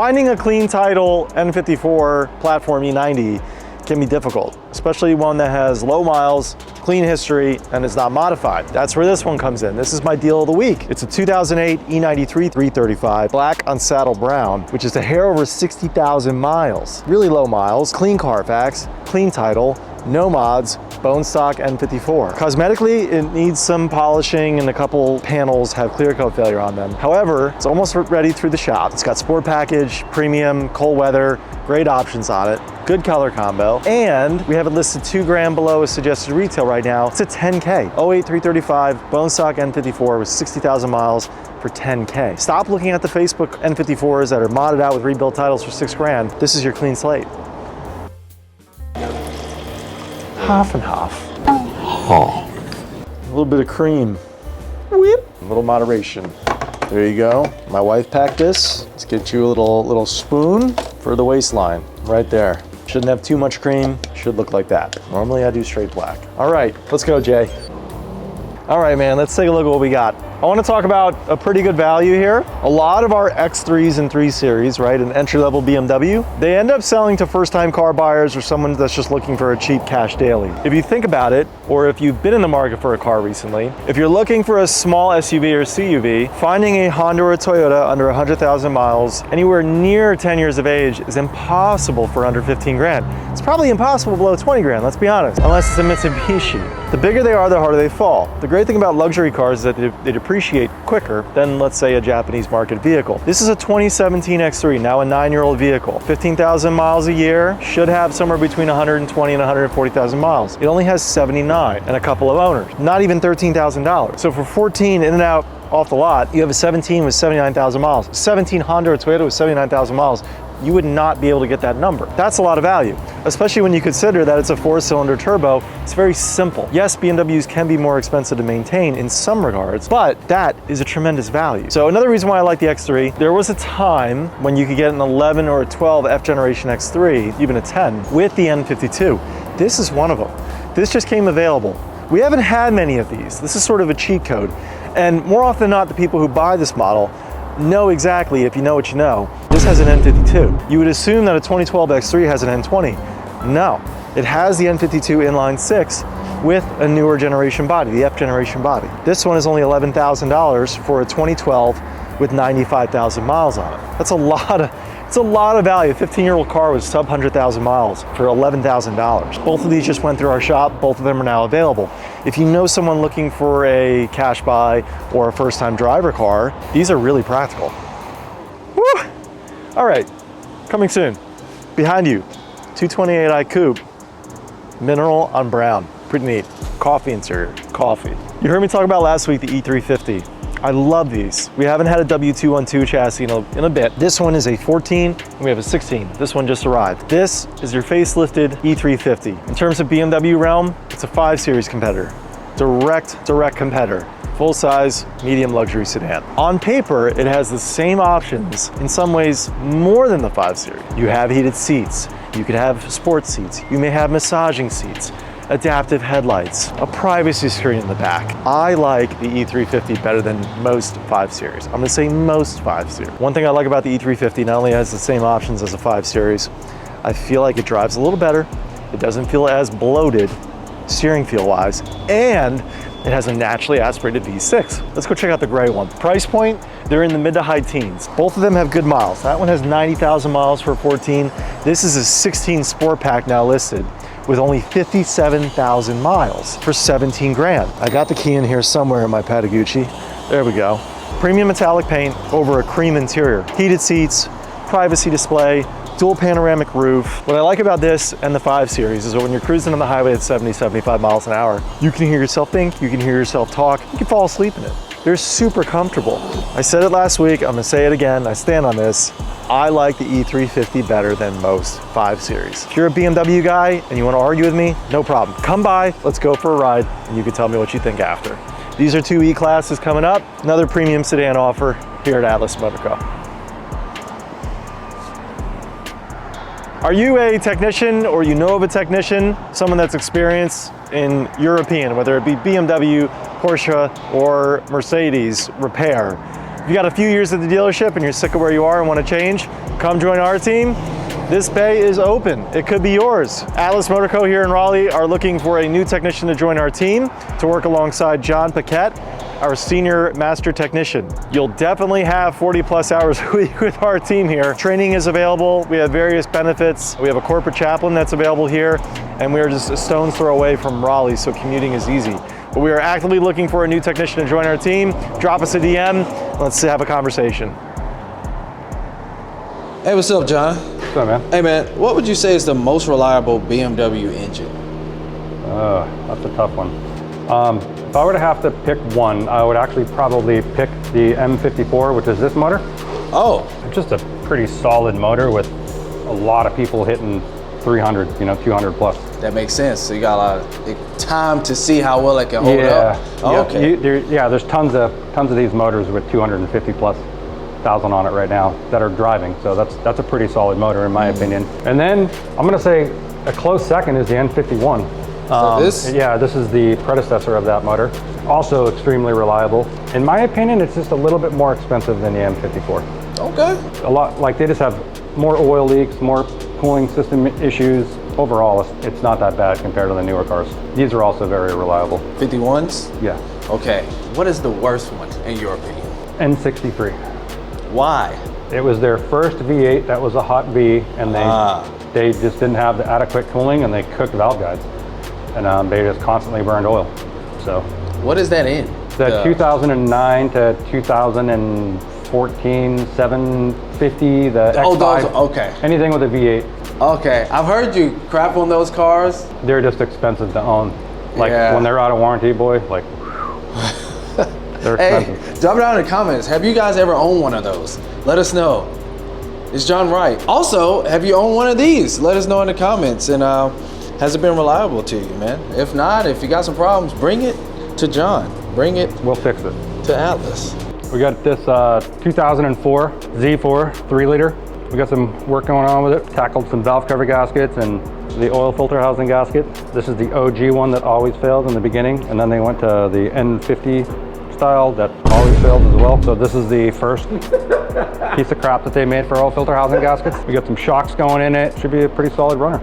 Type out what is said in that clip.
Finding a clean title N54 platform E90 can be difficult, especially one that has low miles, clean history, and is not modified. That's where this one comes in. This is my deal of the week. It's a 2008 E93 335, black on saddle brown, which is a hair over 60,000 miles. Really low miles, clean Carfax, clean title, no mods, bone stock N54. Cosmetically, it needs some polishing and a couple panels have clear coat failure on them. However, it's almost ready through the shop. It's got sport package, premium, cold weather, great options on it, good color combo, and we have it listed $2,000 below a suggested retail right now. It's a 10K. 08 335, bone stock N54 with 60,000 miles for 10K. Stop looking at the Facebook N54s that are modded out with rebuilt titles for $6,000. This is your clean slate. Half and half. Oh. A little bit of cream. Whip. A little moderation. There you go. My wife packed this. Let's get you a little spoon for the waistline. Right there. Shouldn't have too much cream. Should look like that. Normally I do straight black. All right, let's go, Jay. All right, man, let's take a look at what we got. I want to talk about a pretty good value here. A lot of our X3s and 3 Series, right, an entry-level BMW, they end up selling to first-time car buyers or someone that's just looking for a cheap cash daily. If you think about it, or if you've been in the market for a car recently, if you're looking for a small SUV or CUV, finding a Honda or a Toyota under 100,000 miles, anywhere near 10 years of age is impossible for under 15 grand. It's probably impossible below 20 grand, let's be honest, unless it's a Mitsubishi. The bigger they are, the harder they fall. The great thing about luxury cars is that they depreciate quicker than, let's say, a Japanese market vehicle. This is a 2017 X3, now a 9-year-old vehicle. 15,000 miles a year, should have somewhere between 120 and 140,000 miles. It only has 79 and a couple of owners, not even $13,000. So for 14 in and out off the lot, you have a 17 with 79,000 miles. 17 Honda or Toyota with 79,000 miles. You would not be able to get that number. That's a lot of value, especially when you consider that it's a 4-cylinder turbo. It's very simple. Yes, BMWs can be more expensive to maintain in some regards, but that is a tremendous value. So another reason why I like the X3, there was a time when you could get an 11 or a 12 F generation X3, even a 10, with the N52. This is one of them. This just came available. We haven't had many of these. This is sort of a cheat code. And more often than not, the people who buy this model know exactly, if you know what you know, this has an N52. You would assume that a 2012 X3 has an N20. No, it has the N52 inline 6 with a newer generation body, the F generation body. This one is only $11,000 for a 2012 with 95,000 miles on it. That's a lot of, it's a lot of value. A 15-year-old car with sub 100,000 miles for $11,000. Both of these just went through our shop. Both of them are now available. If you know someone looking for a cash buy or a first-time driver car, these are really practical. Woo! All right, coming soon. Behind you, 228i Coupe, mineral on brown. Pretty neat. Coffee interior, coffee. You heard me talk about last week the E350. I love these. We haven't had a W212 chassis in a bit. This one is a 14, and we have a 16. This one just arrived. This is your facelifted E350. In terms of BMW realm, it's a 5 Series competitor. Direct competitor. Full-size, medium luxury sedan. On paper, it has the same options, in some ways more than the 5 Series. You have heated seats. You could have sports seats. You may have massaging seats. Adaptive headlights, a privacy screen in the back. I like the E350 better than most 5 Series. I'm gonna say most 5 Series. One thing I like about the E350, not only has the same options as a 5 Series, I feel like it drives a little better. It doesn't feel as bloated steering feel wise, and it has a naturally aspirated V6. Let's go check out the gray one. Price point, they're in the mid to high teens. Both of them have good miles. That one has 90,000 miles for 14. This is a 16 Sport Pack now listed, with only 57,000 miles for 17 grand. I got the key in here somewhere in my Patagucci. There we go. Premium metallic paint over a cream interior. Heated seats, privacy display, dual panoramic roof. What I like about this and the 5 Series is that when you're cruising on the highway at 70, 75 miles an hour, you can hear yourself think, you can hear yourself talk, you can fall asleep in it. They're super comfortable. I said it last week, I'm gonna say it again, I stand on this. I like the E350 better than most 5 Series. If you're a BMW guy and you wanna argue with me, no problem. Come by, let's go for a ride, and you can tell me what you think after. These are 2 E-Classes coming up, another premium sedan offer here at Atlas Motor Co. Are you a technician or you know of a technician, someone that's experienced in European, whether it be BMW, Porsche, or Mercedes repair? If you got a few years at the dealership and you're sick of where you are and want to change, come join our team. This bay is open. It could be yours. Atlas Motor Co. here in Raleigh are looking for a new technician to join our team to work alongside John Paquette, our senior master technician. You'll definitely have 40+ hours a week with our team here. Training is available. We have various benefits. We have a corporate chaplain that's available here, and we are just a stone's throw away from Raleigh, so commuting is easy. But we are actively looking for a new technician to join our team. Drop us a DM. Let's have a conversation. Hey, what's up, John? What's up, man? Hey, man, what would you say is the most reliable BMW engine? That's a tough one. If I were to have to pick one, I would actually probably pick the M54, which is this motor. Oh. It's just a pretty solid motor with a lot of people hitting 300, 200+. That makes sense. So you got a lot of time to see how well it can hold up. Oh, okay. There's tons of these motors with 250,000+ on it right now that are driving. So that's a pretty solid motor in my opinion. And then I'm gonna say a close second is the N51. Yeah, this is the predecessor of that motor. Also extremely reliable. In my opinion, it's just a little bit more expensive than the M54. Okay. A lot, like they just have more oil leaks, more cooling system issues. Overall, it's not that bad compared to the newer cars. These are also very reliable. 51s? Yeah. Okay. What is the worst one in your opinion? N63. Why? It was their first V8 that was a hot V, and they just didn't have the adequate cooling, and they cooked valve guides. And they just constantly burned oil. So what is that in? The 2009 to 2014 750, the X5. Oh, those, okay. Anything with a V8. Okay, I've heard you crap on those cars. They're just expensive to own. Like when they're out of warranty, boy, like they're expensive. Hey, drop it down in the comments. Have you guys ever owned one of those? Let us know. Is John right? Also, have you owned one of these? Let us know in the comments. And has it been reliable to you, man? If not, if you got some problems, bring it to John. Bring it. We'll fix it. To Atlas. We got this 2004 Z4 3-liter. We got some work going on with it. Tackled some valve cover gaskets and the oil filter housing gasket. This is the OG one that always failed in the beginning, and then they went to the N50 style that always fails as well. So this is the first piece of crap that they made for oil filter housing gaskets. We got some shocks going in it. Should be a pretty solid runner.